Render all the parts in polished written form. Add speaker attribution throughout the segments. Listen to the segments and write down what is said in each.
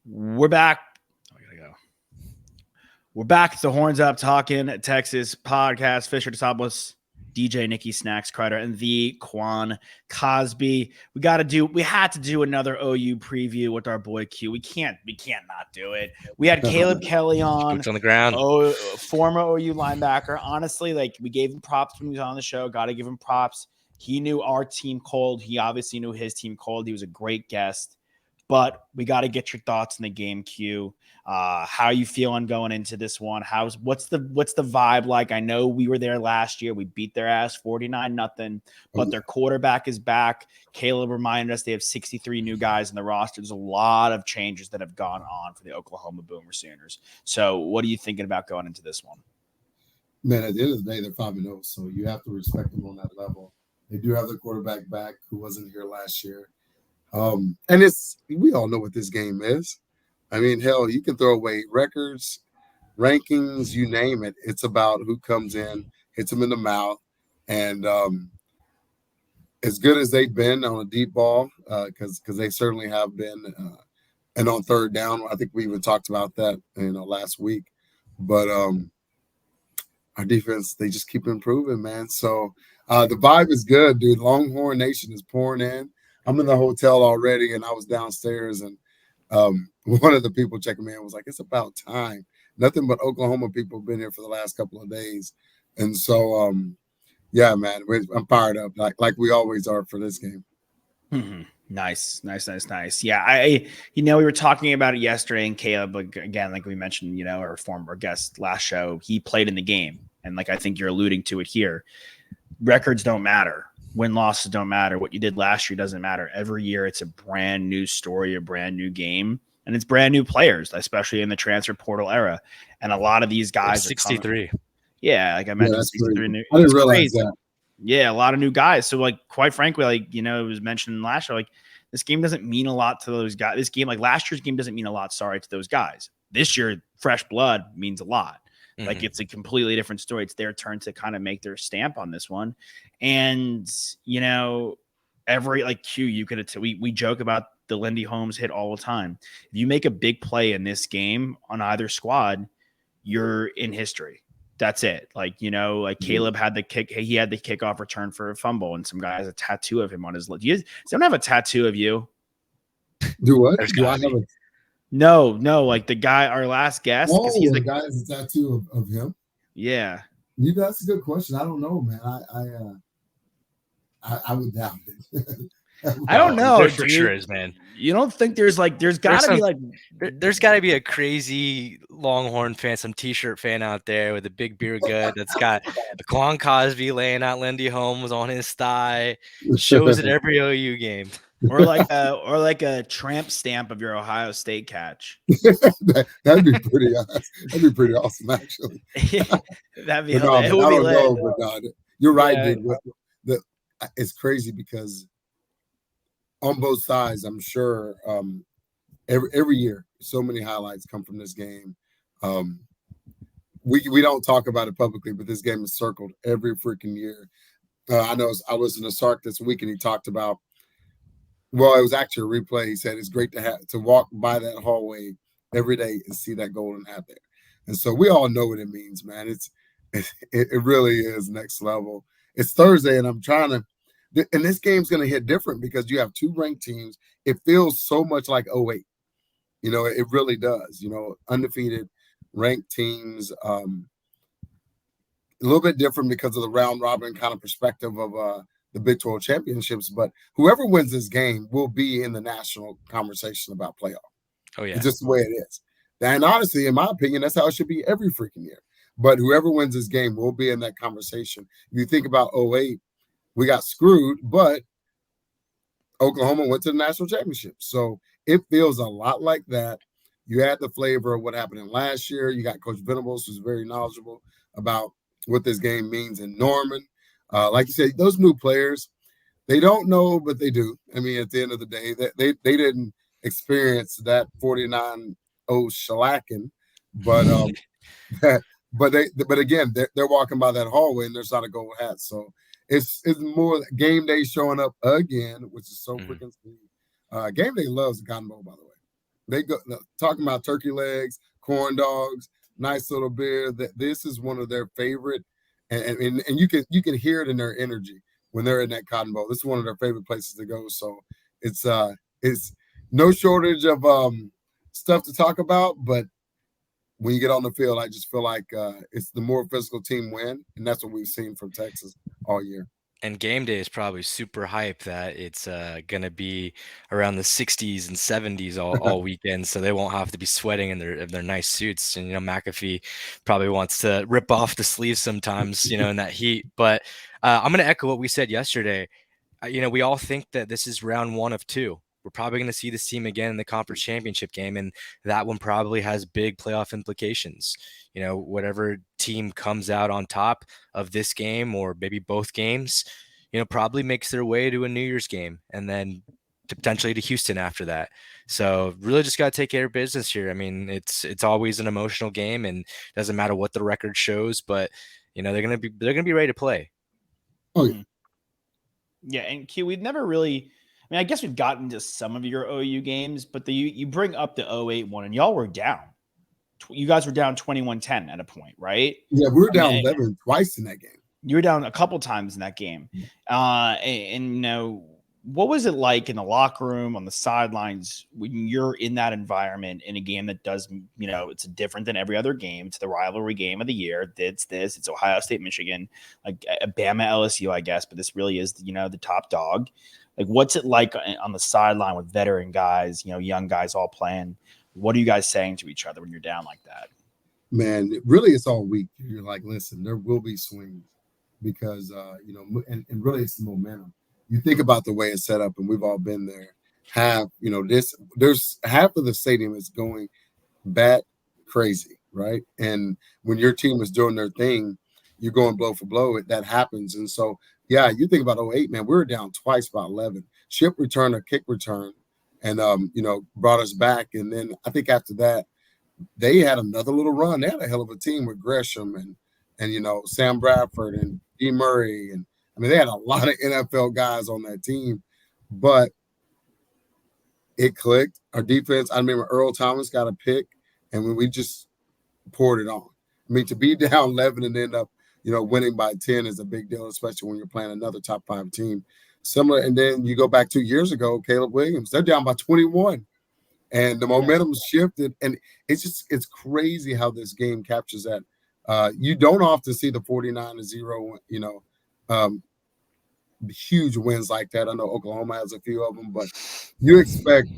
Speaker 1: We're back. Oh, I gotta go. We're back. It's the Horns Up Talking Texas podcast. Fisher DeSablis, DJ Nikki Snacks Crider, and the Quan Cosby. We had to do another OU preview with our boy Q. We can't not do it. We had Caleb Kelly on.
Speaker 2: Boots on the ground.
Speaker 1: Former OU linebacker. Honestly, like, we gave him props when he was on the show. Got to give him props. He knew our team cold. He obviously knew his team cold. He was a great guest. But we got to get your thoughts in the game, Q. How you feeling going into this one? What's the vibe like? I know we were there last year. We beat their ass 49-0, but their quarterback is back. Caleb reminded us they have 63 new guys in the roster. There's a lot of changes that have gone on for the Oklahoma Boomer Sooners. So what are you thinking about going into this one?
Speaker 3: Man, at the end of the day, they're 5-0, so you have to respect them on that level. They do have their quarterback back who wasn't here last year. And we all know what this game is. I mean, hell, you can throw away records, rankings, you name it. It's about who comes in, hits them in the mouth. And as good as they've been on a deep ball, because they certainly have been, and on third down, I think we even talked about that, last week. But our defense, they just keep improving, man. So the vibe is good, dude. Longhorn Nation is pouring in. I'm in the hotel already, and I was downstairs, and one of the people checking me in was like, "It's about time." Nothing but Oklahoma people have been here for the last couple of days, and so yeah, man, I'm fired up, like we always are for this game.
Speaker 1: Mm-hmm. Nice. Yeah, we were talking about it yesterday, and Caleb, again, like we mentioned, our former guest last show, he played in the game, and like I think you're alluding to it here. Records don't matter. Win-losses don't matter. What you did last year doesn't matter. Every year it's a brand new story, a brand new game, and it's brand new players, especially in the transfer portal era. And a lot of these guys
Speaker 2: 63.
Speaker 1: Yeah, like I mentioned, 63 new.
Speaker 3: I didn't realize that.
Speaker 1: Yeah, a lot of new guys. So, like, quite frankly, like, it was mentioned last year, like, this game doesn't mean a lot to those guys. This game, like last year's game, doesn't mean a lot, to those guys. This year, fresh blood means a lot. Mm-hmm. Like, it's a completely different story. It's their turn to kind of make their stamp on this one. And, every, like, Q, you could have, we joke about the Lindy Holmes hit all the time. If you make a big play in this game on either squad, you're in history. That's it. Like, Caleb had the kick. He had the kickoff return for a fumble, and some guy has a tattoo of him on his lip. Does someone have a tattoo of you?
Speaker 3: Do what?
Speaker 1: No, like the guy, our last guest.
Speaker 3: Oh, he's the guy has a tattoo of him?
Speaker 1: Yeah.
Speaker 3: That's a good question. I don't know, man. I would doubt it.
Speaker 1: I don't know.
Speaker 2: There for sure is, man.
Speaker 1: You don't think there's got
Speaker 2: to be a crazy Longhorn fan, some T-shirt fan out there with a big beer gut that's got a Quan Cosby laying out Lindy Holmes on his thigh, shows at every OU game,
Speaker 1: or like a tramp stamp of your Ohio State catch.
Speaker 3: That'd be pretty. That'd be pretty awesome, actually.
Speaker 1: That'd be.
Speaker 3: I don't know, but you're right, dude. It's crazy because on both sides, I'm sure every year, so many highlights come from this game. We don't talk about it publicly, but this game is circled every freaking year. I know I listened to Sark this week, and he talked about, well, it was actually a replay. He said it's great to walk by that hallway every day and see that golden hat there. And so we all know what it means, man. It really is next level. It's Thursday, and I'm trying to. And this game's going to hit different because you have two ranked teams. It feels so much like 08. It really does. Undefeated, ranked teams. A little bit different because of the round robin kind of perspective of the Big 12 championships. But whoever wins this game will be in the national conversation about playoff.
Speaker 2: Oh, yeah.
Speaker 3: It's just the way it is. And honestly, in my opinion, that's how it should be every freaking year. But whoever wins this game will be in that conversation. If you think about 08, we got screwed, but Oklahoma went to the national championship. So it feels a lot like that. You had the flavor of what happened in last year. You got Coach Venables, who's very knowledgeable about what this game means in Norman. Like you said, those new players, they don't know, but they do. I mean, at the end of the day, they didn't experience that 49-0 shellacking, but but again, they're walking by that hallway and there's not a gold hat. So it's more game day showing up again, which is so freaking sweet. Game day loves the Cotton Bowl, by the way. They go talking about turkey legs, corn dogs, nice little beer. That this is one of their favorite, and you can hear it in their energy when they're in that Cotton Bowl. This is one of their favorite places to go. So it's no shortage of stuff to talk about, but when you get on the field, I just feel like it's the more physical team win, and that's what we've seen from Texas all year.
Speaker 2: And game day is probably super hype that it's going to be around the 60s and 70s all weekend, so they won't have to be sweating in their nice suits. And McAfee probably wants to rip off the sleeves sometimes, in that heat. But I'm going to echo what we said yesterday. We all think that this is round 1 of 2. We're probably going to see this team again in the conference championship game, and that one probably has big playoff implications. Whatever team comes out on top of this game or maybe both games, probably makes their way to a New Year's game and then potentially to Houston after that. So really just got to take care of business here. I mean, it's always an emotional game, and it doesn't matter what the record shows, but they're going to be ready to play.
Speaker 3: Oh yeah.
Speaker 1: Yeah, and Q, we've never really. I mean, I guess we've gotten to some of your OU games, but you bring up the 08 one, and y'all were down. You guys were down 21-10 at a point, right?
Speaker 3: Yeah, we were down 11 twice in that game.
Speaker 1: You were down a couple times in that game. And what was it like in the locker room, on the sidelines, when you're in that environment in a game that does, it's different than every other game? It's the rivalry game of the year. It's Ohio State, Michigan, like Bama, LSU, I guess, but this really is, the top dog. Like, what's it like on the sideline with veteran guys, young guys all playing? What are you guys saying to each other when you're down like that?
Speaker 3: Man, really, it's all week. You're like, listen, there will be swings because, and really it's the momentum. You think about the way it's set up, and we've all been there. There's half of the stadium is going bat crazy, right? And when your team is doing their thing, you're going blow for blow. That happens. And so, yeah, you think about 08, man, we were down twice by 11. Chip return or kick return, and brought us back. And then I think after that, they had another little run. They had a hell of a team with Gresham and Sam Bradford and D. Murray, and I mean they had a lot of NFL guys on that team, but it clicked. Our defense, I remember Earl Thomas got a pick, and we just poured it on. I mean, to be down 11 and end up winning by 10 is a big deal, especially when you're playing another top 5 team. Similar, and then you go back 2 years ago, Caleb Williams, they're down by 21. And the momentum shifted, and it's crazy how this game captures that. You don't often see the 49-0, huge wins like that. I know Oklahoma has a few of them, but you expect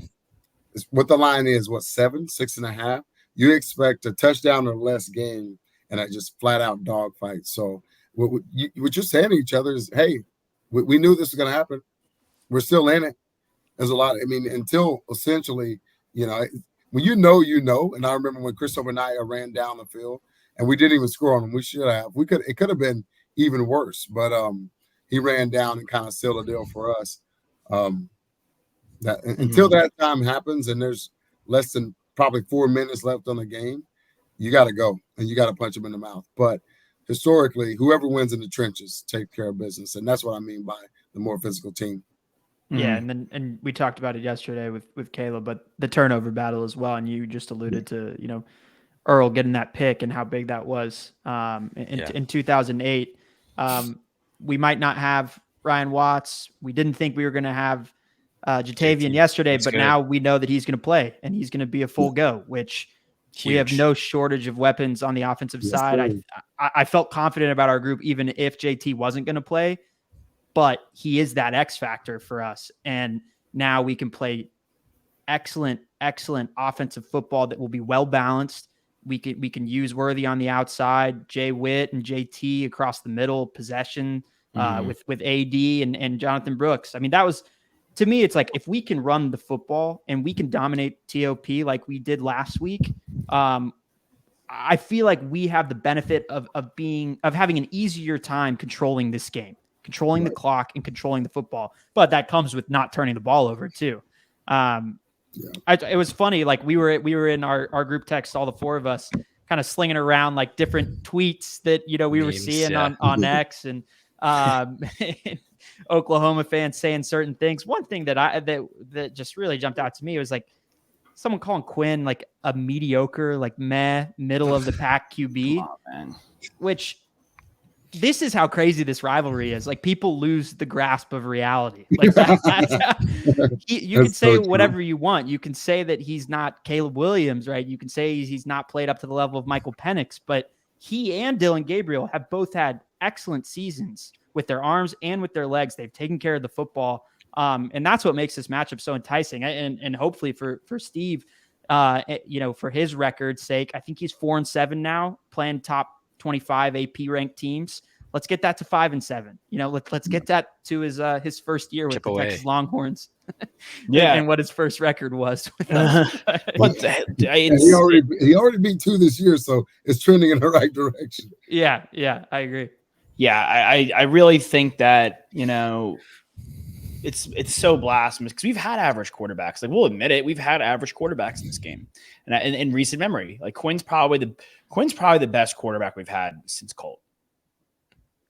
Speaker 3: what the line is, 6.5. You expect a touchdown or less game, and a just flat out dogfight. So what you're saying to each other is, hey, we knew this was going to happen. We're still in it. There's a lot. Until essentially. When and I remember when Christopher Naya ran down the field and we didn't even score on him. We should have. It could have been even worse, but he ran down and kind of sealed the deal for us. Until that time happens and there's less than probably 4 minutes left on the game, you got to go and you got to punch him in the mouth. But historically, whoever wins in the trenches takes care of business, and that's what I mean by the more physical team.
Speaker 4: Yeah, and we talked about it yesterday with Caleb, but the turnover battle as well, and you just alluded to Earl getting that pick and how big that was in 2008. We might not have Ryan Watts. We didn't think we were going to have Jatavian yesterday, but now we know that he's going to play and he's going to be a full go, which we have no shortage of weapons on the offensive side. I felt confident about our group, even if JT wasn't going to play. But he is that X factor for us. And now we can play excellent offensive football that will be well-balanced. We can use Worthy on the outside, Jay Witt and JT across the middle, possession with AD and Jonathan Brooks. I mean, that was, to me, it's like if we can run the football and we can dominate TOP like we did last week, I feel like we have the benefit of having an easier time controlling this game. Controlling the clock and controlling the football, but that comes with not turning the ball over too. It was funny. Like we were in our group text, all the 4 of us kind of slinging around like different tweets that, we were seeing on X and Oklahoma fans saying certain things. One thing that just really jumped out to me was like, someone calling Quinn like a mediocre, like middle of the pack QB, which this is how crazy this rivalry is. Like people lose the grasp of reality. Like you can say whatever you want. You can say that he's not Caleb Williams, right? You can say he's not played up to the level of Michael Penix, but he and Dylan Gabriel have both had excellent seasons with their arms and with their legs. They've taken care of the football. And that's what makes this matchup so enticing. And hopefully for Steve, for his record's sake, I think he's 4-7 now, playing top 25 AP ranked teams. Let's get that to 5-7. Let's get that to his first year with the Texas Longhorns. and what his first record was. With us.
Speaker 3: He already beat 2 this year, so it's trending in the right direction.
Speaker 4: Yeah, I agree.
Speaker 1: Yeah, I really think that it's so blasphemous because we've had average quarterbacks. Like we'll admit it, we've had average quarterbacks in this game, and in recent memory, like Quinn's probably the best quarterback we've had since Colt.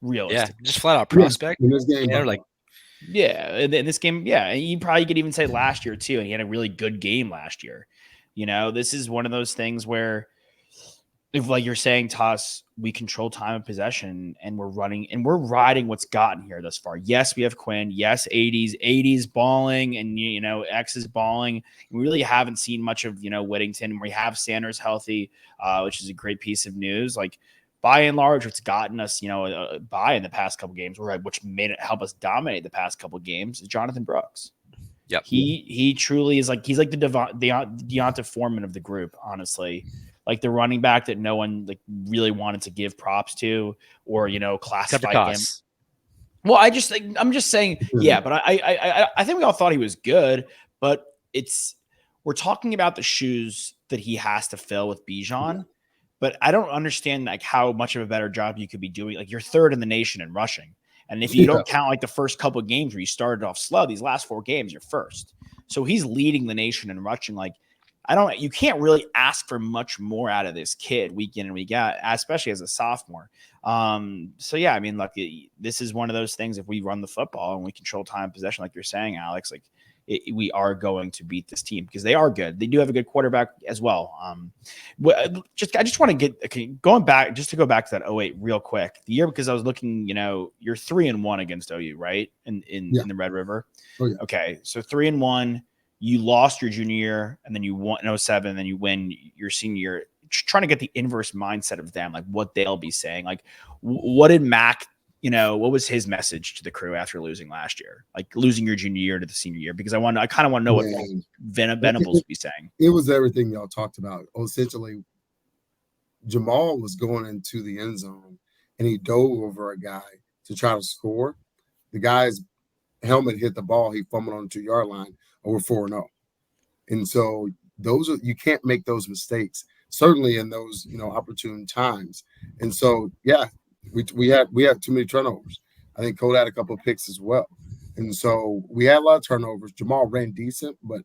Speaker 1: Realistic,
Speaker 2: just flat out prospect.
Speaker 3: In this game,
Speaker 1: in this game, you probably could even say last year too, and he had a really good game last year. This is one of those things where, if like you're saying, Toss, we control time of possession and we're riding what's gotten here thus far. Yes, we have Quinn. Yes, 80s balling, and X is balling. We really haven't seen much of Whittington. We have Sanders healthy, which is a great piece of news. Like by and large, what's gotten us by in the past couple games, which made it help us dominate the past couple games, is Jonathan Brooks.
Speaker 2: Yep.
Speaker 1: He truly is he's like the Deonta Foreman of the group, honestly. Like the running back that no one really wanted to give props to or classify him. Well, I'm just saying, but I think we all thought he was good, but we're talking about the shoes that he has to fill with Bijan, but I don't understand how much of a better job you could be doing. Like you're third in the nation in rushing. And if you don't count the first couple of games where you started off slow, these last 4 games, you're first. So he's leading the nation in rushing. You can't really ask for much more out of this kid week in and week out, especially as a sophomore. This is one of those things. If we run the football and we control time possession, like you're saying, Alex, we are going to beat this team because they are good. They do have a good quarterback as well. I just want to go back to that 08 real quick. The year, because I was looking, you're 3-1 against OU, right? In the Red River.
Speaker 3: Oh, yeah.
Speaker 1: Okay. So 3-1. You lost your junior year, and then you won in 07, and then you win your senior year. Trying to get the inverse mindset of them, what they'll be saying. What did Mac, what was his message to the crew after losing last year? Losing your junior year to the senior year, because I kind of want to know what Venables would be saying.
Speaker 3: It was everything y'all talked about. Essentially, Jamal was going into the end zone, and he dove over a guy to try to score. The guy's helmet hit the ball. He fumbled on the 2-yard line. We're 4-0. And so you can't make those mistakes, certainly in those, opportune times. And so, we had too many turnovers. I think Cole had a couple of picks as well. And so we had a lot of turnovers. Jamal ran decent, but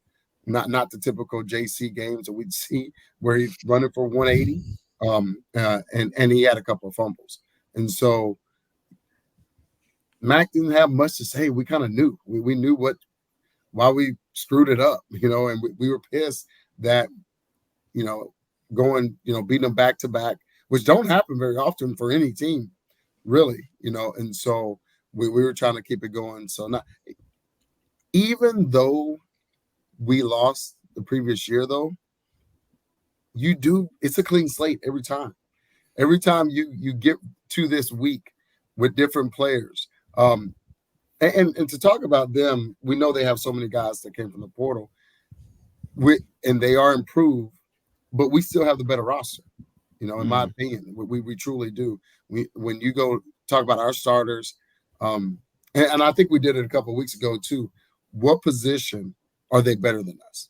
Speaker 3: not the typical JC games that we'd see where he's running for 180. And he had a couple of fumbles. And so Mac didn't have much to say. We kind of knew. We knew why we screwed it up, and we were pissed that, beating them back to back, which don't happen very often for any team, really, and so we were trying to keep it going. So even though we lost the previous year, though, it's a clean slate every time. Every time you get to this week with different players, and to talk about them, we know they have so many guys that came from the portal, and they are improved, but we still have the better roster. In my opinion, we truly do. When you go talk about our starters, and I think we did it a couple of weeks ago too. What position are they better than us?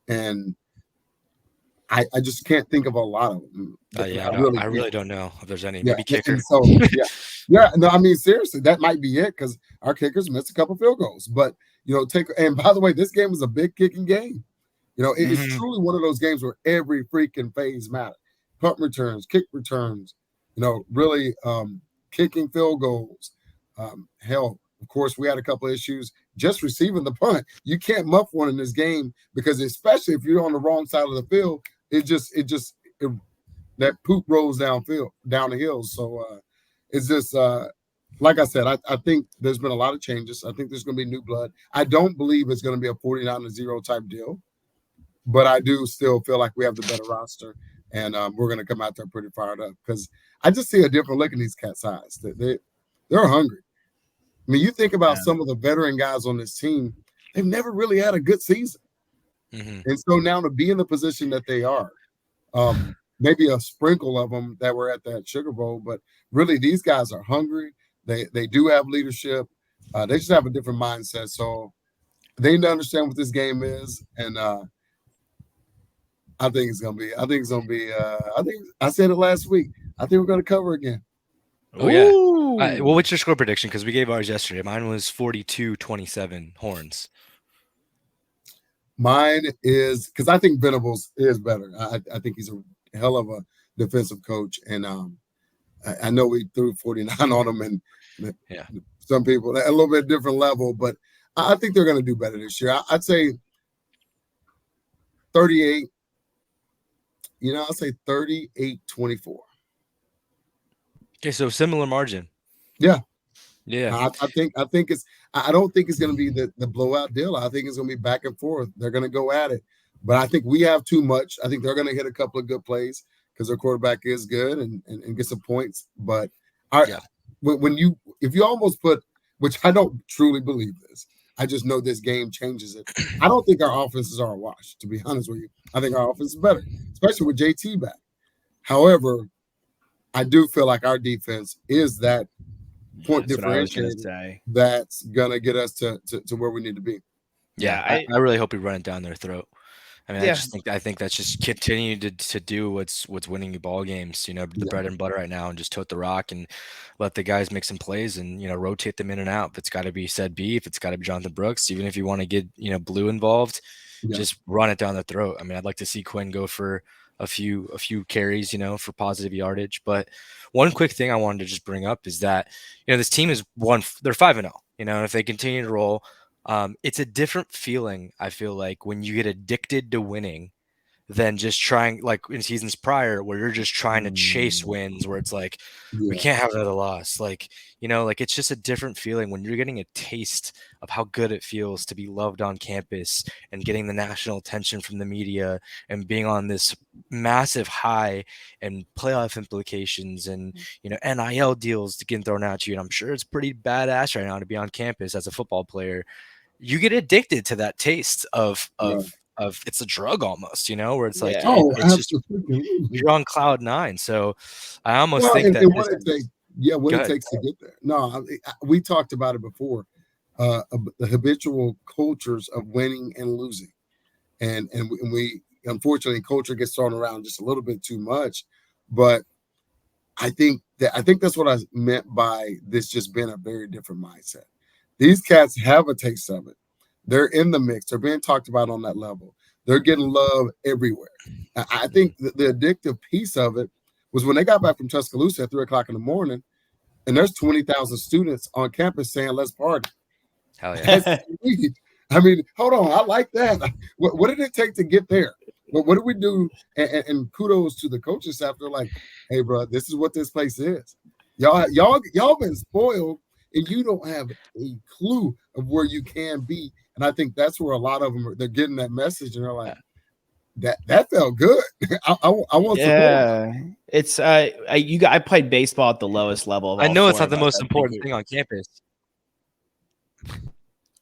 Speaker 3: And I just can't think of a lot of them.
Speaker 2: I really don't know if there's any. Maybe kicker.
Speaker 3: So, no, I mean, seriously, that might be it because our kickers missed a couple field goals. But, and by the way, this game is a big kicking game. It's truly one of those games where every freaking phase matters. Punt returns, kick returns, really kicking field goals. Of course, we had a couple of issues just receiving the punt. You can't muff one in this game because, especially if you're on the wrong side of the field, that poop rolls down the hill. So it's just like I said, I think there's been a lot of changes. I think there's going to be new blood. I don't believe it's going to be a 49-0 type deal, but I do still feel like we have the better roster, and we're going to come out there pretty fired up because I just see a different look in these cats' eyes. They're hungry. I mean, you think about some of the veteran guys on this team, they've never really had a good season.
Speaker 2: Mm-hmm.
Speaker 3: And so now to be in the position that they are, maybe a sprinkle of them that were at that Sugar Bowl, but really these guys are hungry. They do have leadership. They just have a different mindset. So they need to understand what this game is. And I think it's going to be, I think I said it last week. I think we're going to cover again.
Speaker 2: Oh, yeah. Well, what's your score prediction? Because we gave ours yesterday. Mine was 42-27 Horns.
Speaker 3: Mine is because I think Venables is better. I think he's a hell of a defensive coach. And I know we threw 49 on him and some people at a little bit different level, but I think they're going to do better this year. I'd say 38. I'll say 38-24.
Speaker 2: Okay, so similar margin.
Speaker 3: Yeah. I think it's. I don't think it's going to be the blowout deal. I think it's going to be back and forth. They're going to go at it, but I think we have too much. I think they're going to hit a couple of good plays because their quarterback is good and get some points. But if you almost put, which I don't truly believe this, I just know this game changes it. I don't think our offenses are a wash. To be honest with you, I think our offense is better, especially with JT back. However, I do feel like our defense is that point differentiator that's gonna get us to where we need to be.
Speaker 2: Yeah, I really hope we run it down their throat. I mean, I think that's just continue to do what's winning you ball games. The bread and butter right now, and just tote the rock and let the guys make some plays and rotate them in and out. If it's got to be said B, if it's got to be Jonathan Brooks, even if you want to get Blue involved, just run it down the throat. I mean, I'd like to see Quinn go for a few carries, for positive yardage. But one quick thing I wanted to just bring up is that, this team is they're 5-0, and if they continue to roll, it's a different feeling, I feel like, when you get addicted to winning than just trying, like in seasons prior where you're just trying to chase wins, where it's like, we can't have another loss. Like, it's just a different feeling when you're getting a taste of how good it feels to be loved on campus and getting the national attention from the media and being on this massive high and playoff implications and, NIL deals getting thrown at you. And I'm sure it's pretty badass right now to be on campus as a football player. You get addicted to that taste of it's a drug almost, where it's like, it's just, you're on cloud 9. So I almost think that
Speaker 3: what it takes to get there. No, we talked about it before, the habitual cultures of winning and losing. And we unfortunately, culture gets thrown around just a little bit too much, but I think that's what I meant by this just being a very different mindset. These cats have a taste of it. They're in the mix. They're being talked about on that level. They're getting love everywhere. I think the addictive piece of it was when they got back from Tuscaloosa at 3:00 in the morning, and there's 20,000 students on campus saying, "Let's party."
Speaker 2: Hell yeah.
Speaker 3: I mean, hold on. I like that. What did it take to get there? What did we do? And kudos to the coaching staff. They're like, "Hey, bro, this is what this place is. Y'all been spoiled, and you don't have a clue of where you can be." And I think that's where a lot of them they're getting that message, and they're like, "That felt good. I want
Speaker 1: support." It's I played baseball at the lowest level.
Speaker 2: I know it's not the most important thing on campus.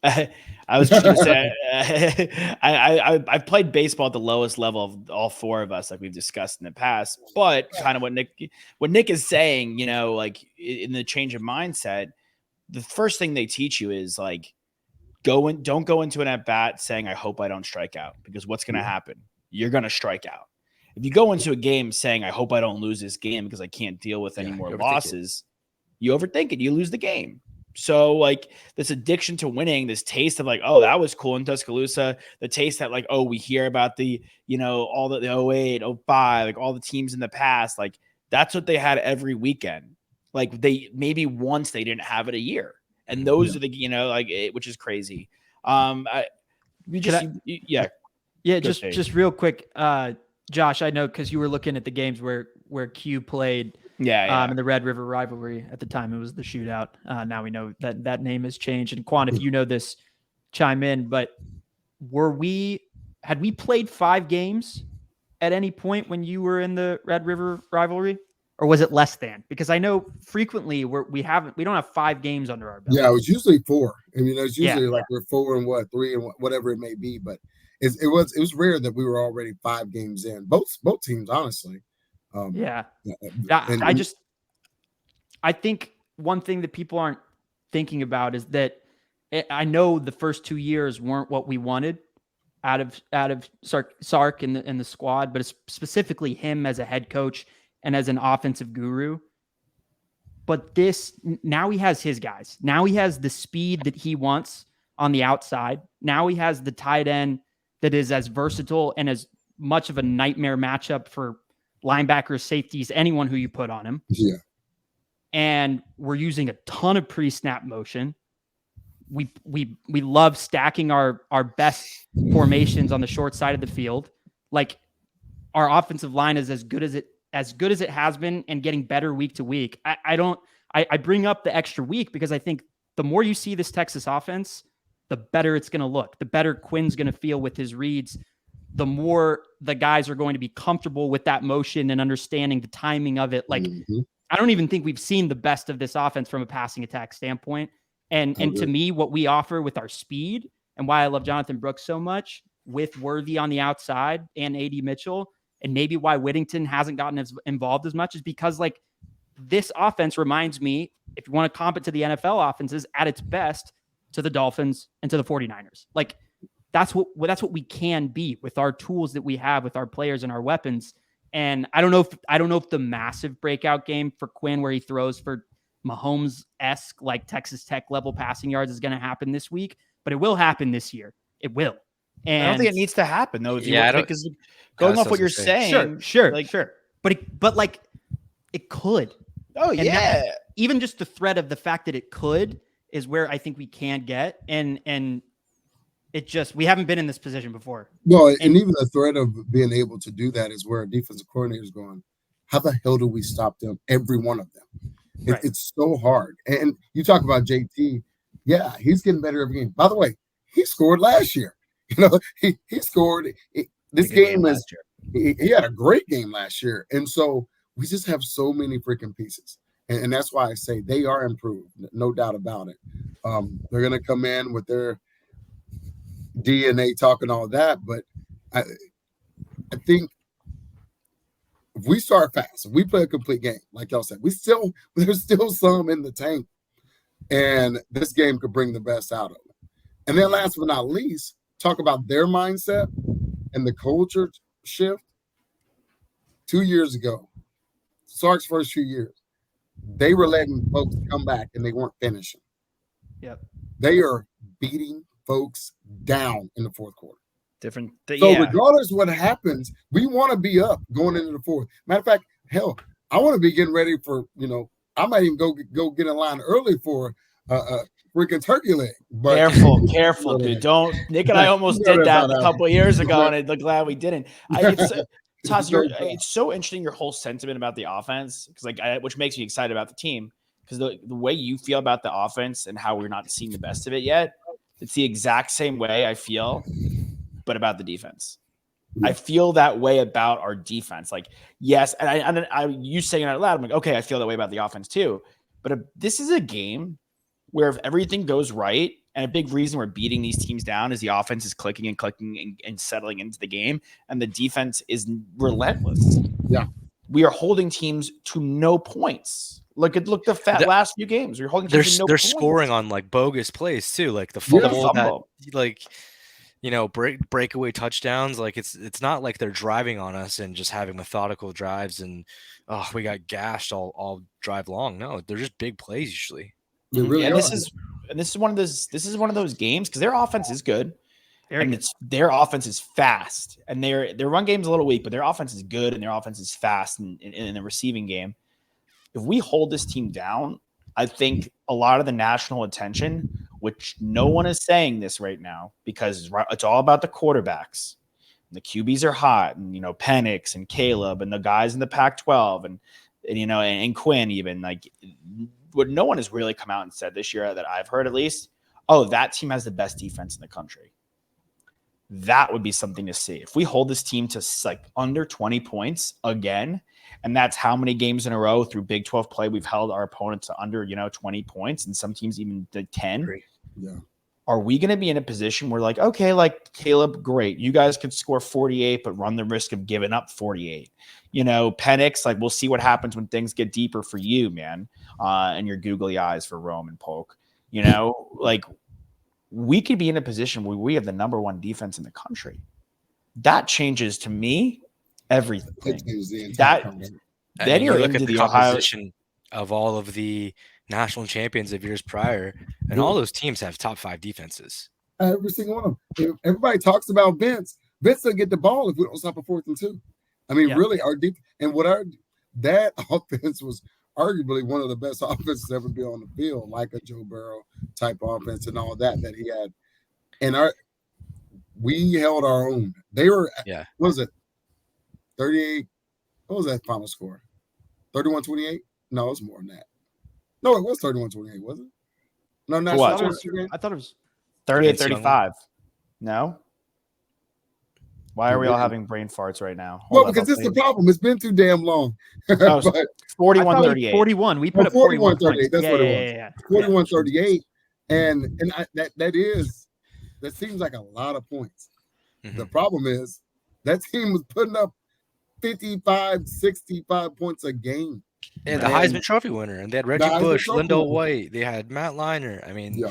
Speaker 1: I was just gonna say I've played baseball at the lowest level of all four of us, like we've discussed in the past. But kind of what Nick is saying, like in the change of mindset, the first thing they teach you is like, don't go into an at bat saying, "I hope I don't strike out," because what's going to happen? You're going to strike out. If you go into a game saying, "I hope I don't lose this game because I can't deal with any more losses," you overthink it. You lose the game. So like this addiction to winning, this taste of like, oh, that was cool in Tuscaloosa. The taste that like, oh, we hear about the, all the 08, 05, like all the teams in the past, like that's what they had every weekend. Like maybe once they didn't have it a year. And those are the, which is crazy.
Speaker 4: Just real quick, Josh, I know because you were looking at the games where Q played in the Red River Rivalry. At the time, it was the shootout. Now we know that name has changed. And Quan, if you know this, chime in. But had we played 5 games at any point when you were in the Red River Rivalry? Or was it less than? Because I know frequently we don't have 5 games under our belt.
Speaker 3: Yeah, it was usually 4. I mean, it's usually we're 4 and 3 and whatever it may be. But it was rare that we were already 5 games in. Both teams, honestly.
Speaker 4: I think one thing that people aren't thinking about is that I know the first 2 years weren't what we wanted out of Sark in the squad, but it's specifically him as a head coach and as an offensive guru. But now he has his guys. Now he has the speed that he wants on the outside. Now he has the tight end that is as versatile and as much of a nightmare matchup for linebackers, safeties, anyone who you put on him.
Speaker 3: Yeah.
Speaker 4: And we're using a ton of pre-snap motion. We love stacking our best formations on the short side of the field. Like, our offensive line is as good as it has been and getting better week to week. I bring up the extra week because I think the more you see this Texas offense, the better it's going to look, the better Quinn's going to feel with his reads, the more the guys are going to be comfortable with that motion and understanding the timing of it. Like, I don't even think we've seen the best of this offense from a passing attack standpoint. And to me, what we offer with our speed and why I love Jonathan Brooks so much with Worthy on the outside and AD Mitchell, and maybe why Whittington hasn't gotten as involved as much, is because, like, this offense reminds me, if you want to comp it to the NFL offenses at its best, to the Dolphins and to the 49ers. Like, that's what we can be with our tools that we have with our players and our weapons. And I don't know if the massive breakout game for Quinn where he throws for Mahomes-esque, like Texas Tech level passing yards is going to happen this week, but it will happen this year. It will. And
Speaker 1: I don't think it needs to happen though. Because
Speaker 2: going
Speaker 1: off what you're saying,
Speaker 4: sure. But like, it could.
Speaker 1: Oh,
Speaker 4: and
Speaker 1: yeah.
Speaker 4: Even just the threat of the fact that it could is where I think we can get. And it just, we haven't been in this position before.
Speaker 3: Well, and even the threat of being able to do that is where a defensive coordinator is going, how the hell do we stop them? Every one of them. Right. It's so hard. And you talk about JT. Yeah, he's getting better every game. By the way, he scored last year. He scored. This game is, he had a great game last year. And so we just have so many freaking pieces. And that's why I say they are improved. No doubt about it. They're going to come in with their DNA talking all that. But I think if we start fast, if we play a complete game, like y'all said, there's still some in the tank. And this game could bring the best out of it. And then last but not least, talk about their mindset and the culture shift. 2 years ago, Sark's first few years, they were letting folks come back and they weren't finishing.
Speaker 4: Yep.
Speaker 3: They are beating folks down in the fourth quarter. Regardless of what happens, we want to be up going into the fourth. Matter of fact, hell, I want to be getting ready for, I might even go get in line early for freaking turkey leg. But
Speaker 1: careful, dude. Don't. Nick and I almost did that a couple of years ago, and I'm glad we didn't. Toss, it's so interesting, your whole sentiment about the offense, because which makes me excited about the team, because the way you feel about the offense and how we're not seeing the best of it yet, it's the exact same way I feel, but about the defense. I feel that way about our defense. Like, yes, and I you saying it out loud, I'm like, okay, I feel that way about the offense too. But this is a game where if everything goes right, and a big reason we're beating these teams down is the offense is clicking and settling into the game, and the defense is relentless.
Speaker 3: Yeah,
Speaker 1: we are holding teams to no points. Look the last few games. We're holding teams to no points.
Speaker 2: They're scoring on like bogus plays too, like the fumble. Breakaway touchdowns. Like it's not like they're driving on us and just having methodical drives and we got gashed all drive long. No, they're just big plays usually.
Speaker 1: Really this is one of those games because their offense is good. Their offense is fast, and their run game's a little weak, but their offense is good and their offense is fast in the receiving game. If we hold this team down, I think a lot of the national attention, which no one is saying this right now because it's all about the quarterbacks. The QBs are hot, and Penix and Caleb and the guys in the Pac-12 and Quinn even. Like, what no one has really come out and said this year that I've heard at least, oh, that team has the best defense in the country. That would be something to see. If we hold this team to like under 20 points again, and that's how many games in a row through Big 12 play we've held our opponents to under 20 points, and some teams even to 10.
Speaker 2: Great.
Speaker 3: Yeah.
Speaker 1: Are we going to be in a position where like, okay, like Caleb, great. You guys could score 48, but run the risk of giving up 48. Penix, like we'll see what happens when things get deeper for you, man, and your googly eyes for Rome and Polk. Like we could be in a position where we have the number one defense in the country. That changes to me everything.
Speaker 2: Then you're into the composition of all of the national champions of years prior, and all those teams have top 5 defenses.
Speaker 3: Every single one of them. Everybody talks about Vince. Vince doesn't get the ball if we don't stop a 4th and 2. I mean, really, our deep and that offense was arguably one of the best offenses to ever be on the field, like a Joe Burrow type offense and all that he had. And we held our own. They were, what was it? 38. What was that final score? 31-28? No, it was more than that. No, it was 31-28, wasn't it? No, not
Speaker 1: what?
Speaker 4: I thought it was
Speaker 1: 38-35. No? Why are we all having brain farts right now?
Speaker 3: Well, because this is the problem. It's been too damn long.
Speaker 1: Oh, 41-38.
Speaker 4: 41. We put up
Speaker 3: 41-38. That's what it was. 41-38. And that seems like a lot of points. Mm-hmm. The problem is that team was putting up 55, 65 points a game.
Speaker 2: Yeah, the Heisman Trophy winner, and they had Reggie Bush, Lindell White, they had Matt Leinart. I mean,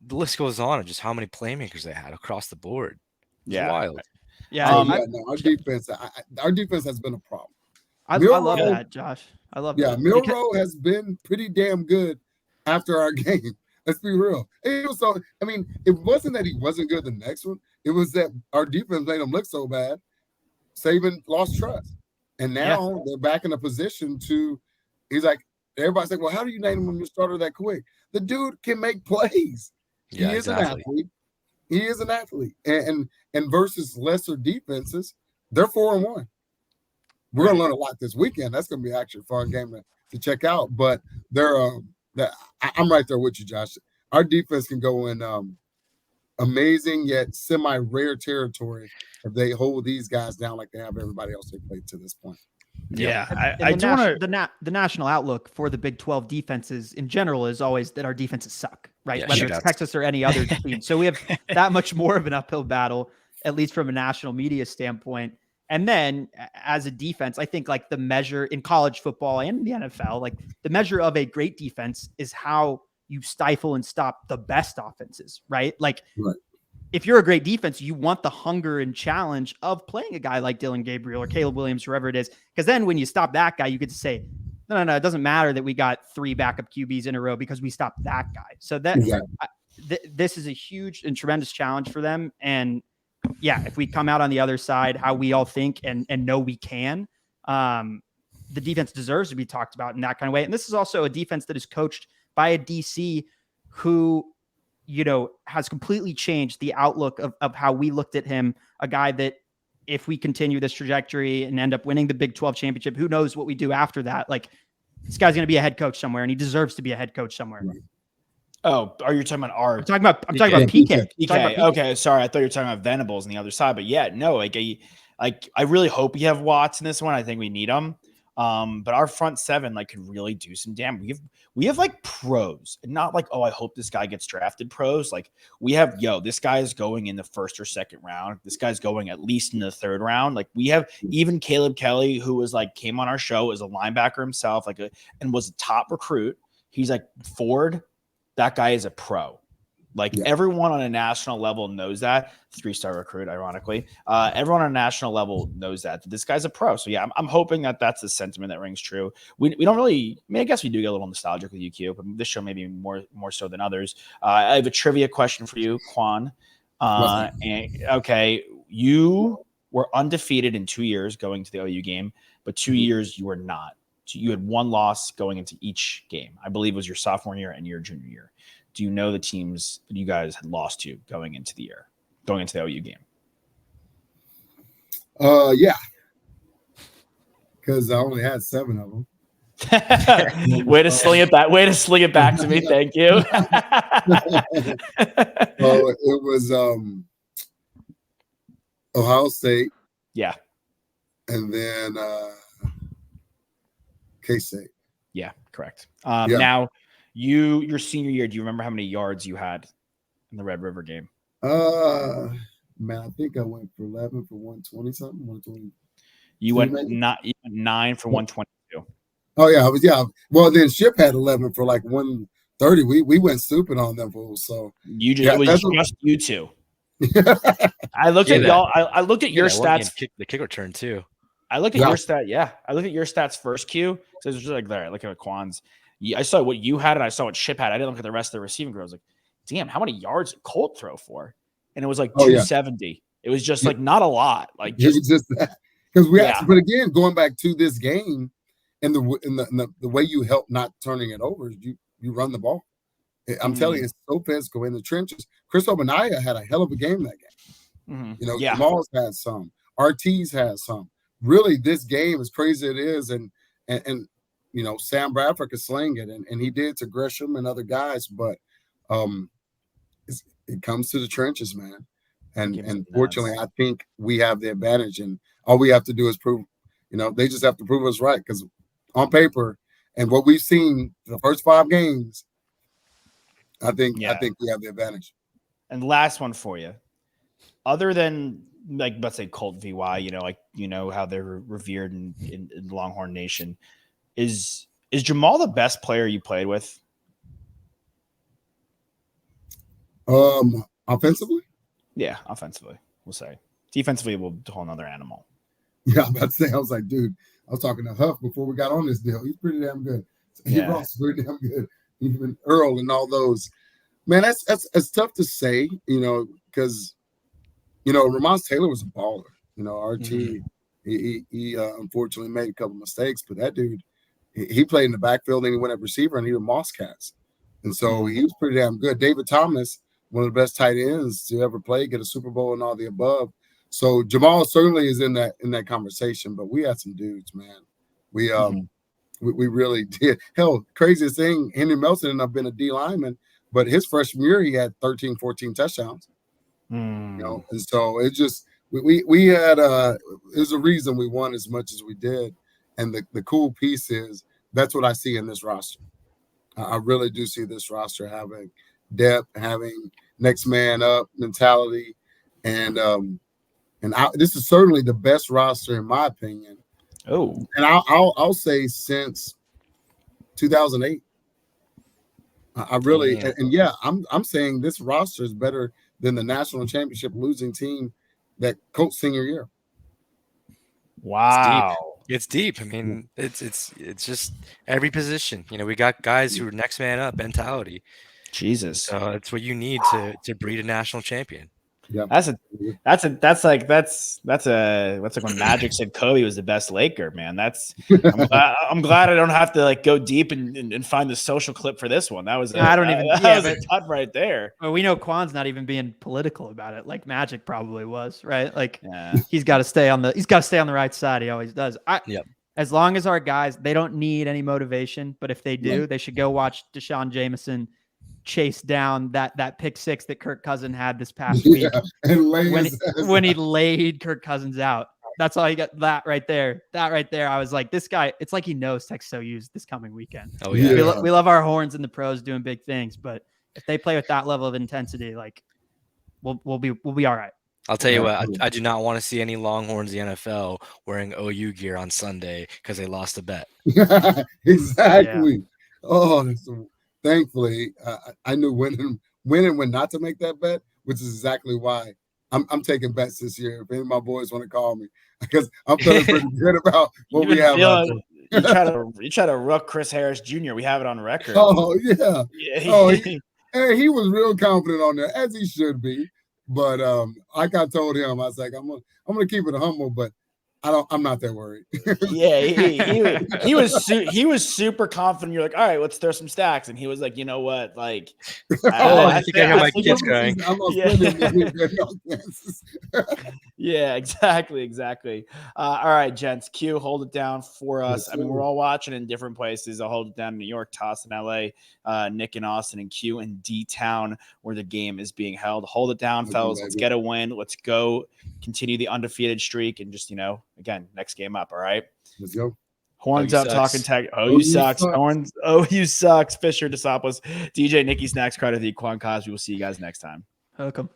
Speaker 2: the list goes on of just how many playmakers they had across the board. It's wild.
Speaker 3: Yeah, our defense has been a problem.
Speaker 4: I love that, Josh. I love that.
Speaker 3: Yeah, Milroe has been pretty damn good after our game. Let's be real. It wasn't that he wasn't good the next one. It was that our defense made him look so bad. Saban lost trust. And now they're back in a position he's like, everybody's like, well, how do you name him your starter that quick? The dude can make plays. He is an athlete. He is an athlete. And versus lesser defenses, they're 4-1. We're going to learn a lot this weekend. That's going to be actually a fun game to check out. But I'm right there with you, Josh. Our defense can go in amazing yet semi-rare territory if they hold these guys down like they have everybody else they played to this point.
Speaker 1: Yeah,
Speaker 4: the national outlook for the Big 12 defenses in general is always that our defenses suck, right? Whether it's Texas or any other team. So we have that much more of an uphill battle, at least from a national media standpoint. And then as a defense, I think like the measure in college football and the NFL, like the measure of a great defense is how you stifle and stop the best offenses, right? Like if you're a great defense, you want the hunger and challenge of playing a guy like Dylan Gabriel or Caleb Williams, whoever it is. Because then when you stop that guy, you get to say, no, it doesn't matter that we got 3 backup QBs in a row because we stopped that guy. So this is a huge and tremendous challenge for them. And if we come out on the other side, how we all think and know we can, the defense deserves to be talked about in that kind of way. And this is also a defense that is coached by a DC who, has completely changed the outlook of how we looked at him. A guy that if we continue this trajectory and end up winning the Big 12 championship, who knows what we do after that? Like this guy's going to be a head coach somewhere and he deserves to be a head coach somewhere.
Speaker 1: Oh, are you talking about
Speaker 4: I'm talking about PK.
Speaker 1: Okay. Sorry. I thought you were talking about Venables on the other side, but I really hope we have Watts in this one. I think we need him. But our front 7 could really do some damage. We have like pros, and not like, oh, I hope this guy gets drafted pros. Like we have, this guy is going in the 1st or 2nd round. This guy's going at least in the 3rd round. Like we have even Caleb Kelly, who was came on our show as a linebacker himself, and was a top recruit. He's like Ford. That guy is a pro. Everyone on a national level knows that. 3-star recruit, ironically. Everyone on a national level knows that this guy's a pro. So I'm hoping that that's the sentiment that rings true. We don't really. I guess we do get a little nostalgic with UQ, but this show maybe more so than others. I have a trivia question for you, Quan. You were undefeated in 2 years going to the OU game, but 2 years you were not. you had one loss going into each game. I believe it was your sophomore year and your junior year. Do you know the teams that you guys had lost to going into the OU game?
Speaker 3: Yeah, because I only had 7 of them.
Speaker 1: Way to sling it back. Way to sling it back to me. Thank you.
Speaker 3: So it was Ohio State.
Speaker 1: Yeah.
Speaker 3: And then K-State.
Speaker 1: Yeah, correct. Now, your senior year, do you remember how many yards you had in the Red River game?
Speaker 3: Man, I think I went for 11 for 120 something. 120.
Speaker 1: You went 9 for 122.
Speaker 3: Oh yeah. Well, then Ship had 11 for like 130. We went stupid on them fools. So
Speaker 1: it was just you two. I looked at y'all. I looked at your stats.
Speaker 2: The kick return too.
Speaker 1: I looked at your stat. Yeah, I looked at your stats firk. So it was just like there. Look at Quan's. I saw what you had and I saw what Ship had. I didn't look at the rest of the receiving group. I was like, damn, how many yards did Colt throw for? And it was like 270. It was just like not a lot. Like just
Speaker 3: that. Because we actually, but again, going back to this game and the way you help not turning it over is you run the ball. I'm telling you, it's so physical in the trenches. Chris Obanaya had a hell of a game that game. Jamal's had some. RT's had some. Really, this game, as crazy as it is, and Sam Bradford could sling it, and he did to Gresham and other guys, but it comes to the trenches, man. And fortunately, I think we have the advantage, and all we have to do is prove, they just have to prove us right, because on paper and what we've seen the first 5 games, I think we have the advantage.
Speaker 1: And last one for you, other than like let's say Colt VY, how they're revered in Longhorn Nation, is Jamal the best player you played with?
Speaker 3: Offensively?
Speaker 1: Yeah, offensively, we'll say. Defensively, we'll a whole another animal.
Speaker 3: Yeah, I'm about to say, I was like, dude, I was talking to Huff before we got on this deal. He's pretty damn good. Ross pretty damn good. Even Earl and all those. Man, that's tough to say, because, Ramon Taylor was a baller. RT, he unfortunately made a couple mistakes, but that dude, he played in the backfield and he went at receiver and he was Moss Cats. And so he was pretty damn good. David Thomas, one of the best tight ends to ever play, get a Super Bowl and all the above. So Jamal certainly is in that conversation, but we had some dudes, man. We really did. Hell, craziest thing, Henry Melson ended up being a D lineman, but his freshman year he had 13, 14 touchdowns. And so it just we had there's a reason we won as much as we did. And the cool piece is that's what I see in this roster. I really do see this roster having depth, having next man up mentality, and this is certainly the best roster in my opinion.
Speaker 1: Oh,
Speaker 3: and I'll say since 2008. I really I'm saying this roster is better than the national championship losing team that Colt's senior year.
Speaker 1: Wow.
Speaker 2: It's deep. I mean, it's just every position. We got guys who are next man up mentality.
Speaker 1: Jesus.
Speaker 2: So it's what you need to breed a national champion.
Speaker 3: Yeah.
Speaker 1: That's like when Magic said Kobe was the best Laker, man. I'm glad I don't have to like go deep and find the social clip for this one. That was a cut right there.
Speaker 4: Well, we know Quan's not even being political about it, like Magic probably was, right? Like he's got to stay on the right side. He always does. As long as our guys, they don't need any motivation, but if they do, they should go watch Deshaun Jameson chase down that pick 6 that Kirk Cousins had this past week when he laid Kirk Cousins out. That's all you got. That right there. I was like, this guy, it's like he knows Texas OU's this coming weekend.
Speaker 2: Oh yeah.
Speaker 4: We love our horns in the pros doing big things, but if they play with that level of intensity, like we'll be all right.
Speaker 2: I'll tell you what, I do not want to see any Longhorns in the NFL wearing OU gear on Sunday because they lost a bet.
Speaker 3: Exactly. Yeah. Oh, thankfully, I knew when and when not to make that bet, which is exactly why I'm taking bets this year. If any of my boys want to call me, because I'm feeling pretty good about what we have out there.
Speaker 1: You try to rook Chris Harris Jr. We have it on record.
Speaker 3: Oh yeah. He was real confident on there, as he should be. But like I told him, I was like, I'm gonna keep it humble, but I'm not that worried.
Speaker 1: Yeah, he was super confident. You're like, all right, let's throw some stacks, and he was like, you know what, like,
Speaker 2: I think I hear my kids crying.
Speaker 1: Yeah, exactly. All right, gents, Q, hold it down for us.
Speaker 3: Yes,
Speaker 1: I mean, we're all watching in different places. I'll hold it down in New York, Toss in LA, Nick in Austin, and Q in D-Town, where the game is being held. Hold it down, fellas. Let's get a win. Let's go continue the undefeated streak and just, again, next game up. All right.
Speaker 3: Let's go.
Speaker 1: Horns up, talking tech. OU sucks. Horns. OU sucks. Fisher, Desopoulos, DJ, Nikki Snacks, Carter, the Quan Cosby. We'll see you guys next time.
Speaker 4: Welcome.